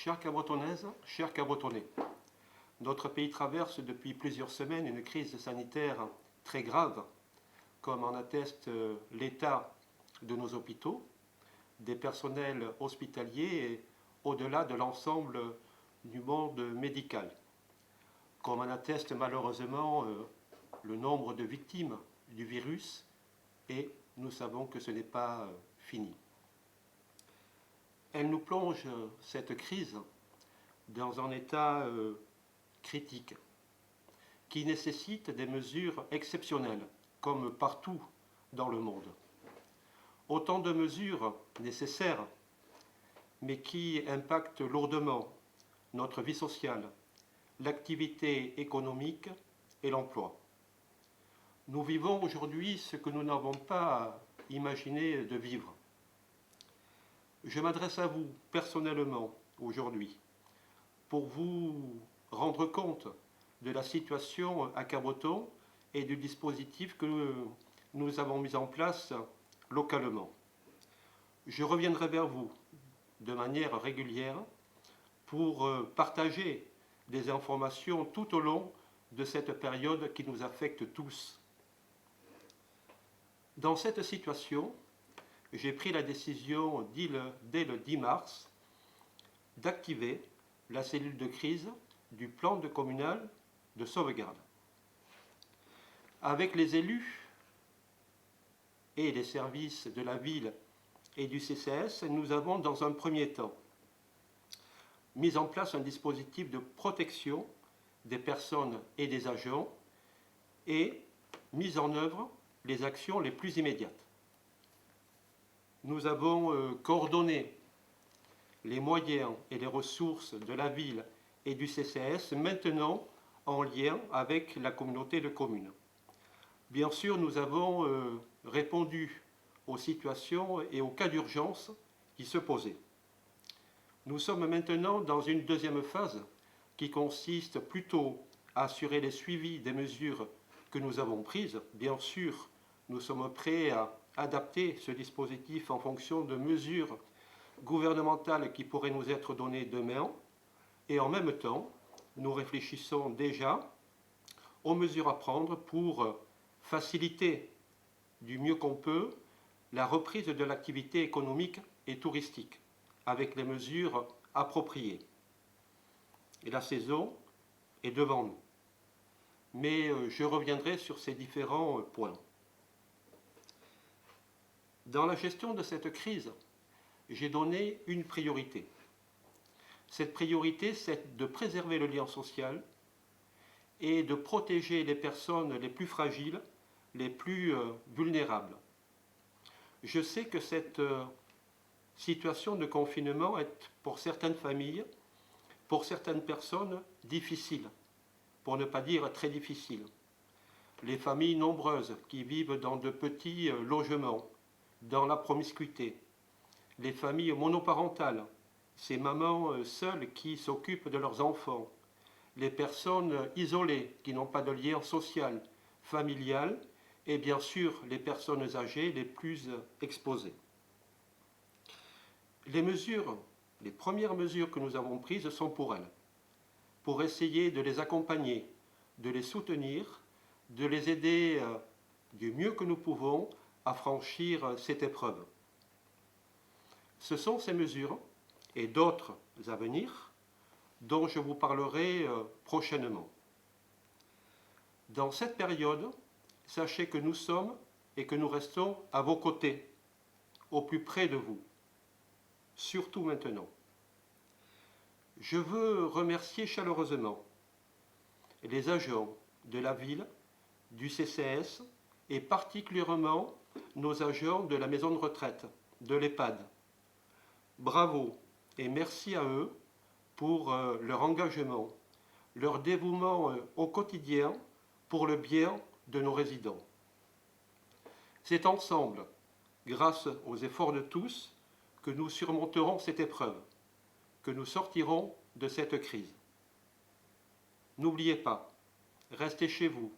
Chères Cabretonnaises, chers Cabretonnais, notre pays traverse depuis plusieurs semaines une crise sanitaire très grave, comme en atteste l'état de nos hôpitaux, des personnels hospitaliers et au-delà de l'ensemble du monde médical, comme en atteste malheureusement le nombre de victimes du virus, et nous savons que ce n'est pas fini. Elle nous plonge, cette crise, dans un état critique, qui nécessite des mesures exceptionnelles, comme partout dans le monde. Autant de mesures nécessaires, mais qui impactent lourdement notre vie sociale, l'activité économique et l'emploi. Nous vivons aujourd'hui ce que nous n'avons pas imaginé de vivre. Je m'adresse à vous personnellement aujourd'hui pour vous rendre compte de la situation à Cabreton et du dispositif que nous avons mis en place localement. Je reviendrai vers vous de manière régulière pour partager des informations tout au long de cette période qui nous affecte tous. Dans cette situation, j'ai pris la décision dès le 10 mars d'activer la cellule de crise du plan communal de sauvegarde. Avec les élus et les services de la ville et du CCAS, nous avons dans un premier temps mis en place un dispositif de protection des personnes et des agents et mis en œuvre les actions les plus immédiates. Nous avons coordonné les moyens et les ressources de la ville et du CCAS, maintenant en lien avec la communauté de communes. Bien sûr, nous avons répondu aux situations et aux cas d'urgence qui se posaient. Nous sommes maintenant dans une deuxième phase qui consiste plutôt à assurer les suivis des mesures que nous avons prises. Bien sûr, nous sommes prêts à adapter ce dispositif en fonction de mesures gouvernementales qui pourraient nous être données demain. Et en même temps, nous réfléchissons déjà aux mesures à prendre pour faciliter du mieux qu'on peut la reprise de l'activité économique et touristique avec les mesures appropriées. Et la saison est devant nous. Mais je reviendrai sur ces différents points. Dans la gestion de cette crise, j'ai donné une priorité. Cette priorité, c'est de préserver le lien social et de protéger les personnes les plus fragiles, les plus vulnérables. Je sais que cette situation de confinement est pour certaines familles, pour certaines personnes, difficile, pour ne pas dire très difficile. Les familles nombreuses qui vivent dans de petits logements, dans la promiscuité, les familles monoparentales, ces mamans seules qui s'occupent de leurs enfants, les personnes isolées qui n'ont pas de lien social, familial, et bien sûr les personnes âgées les plus exposées. Les premières mesures que nous avons prises sont pour elles, pour essayer de les accompagner, de les soutenir, de les aider du mieux que nous pouvons à franchir cette épreuve. Ce sont ces mesures, et d'autres à venir, dont je vous parlerai prochainement. Dans cette période, sachez que nous sommes et que nous restons à vos côtés, au plus près de vous, surtout maintenant. Je veux remercier chaleureusement les agents de la ville, du CCAS et particulièrement nos agents de la maison de retraite, de l'EHPAD. Bravo et merci à eux pour leur engagement, leur dévouement au quotidien pour le bien de nos résidents. C'est ensemble, grâce aux efforts de tous, que nous surmonterons cette épreuve, que nous sortirons de cette crise. N'oubliez pas, restez chez vous.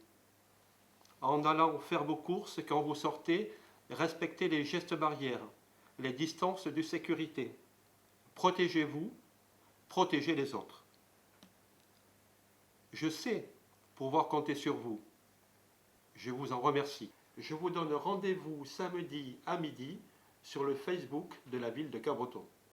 En allant faire vos courses, quand vous sortez, respectez les gestes barrières, les distances de sécurité. Protégez-vous, protéger les autres. Je sais pouvoir compter sur vous. Je vous en remercie. Je vous donne rendez-vous samedi à midi sur le Facebook de la ville de Cabreton.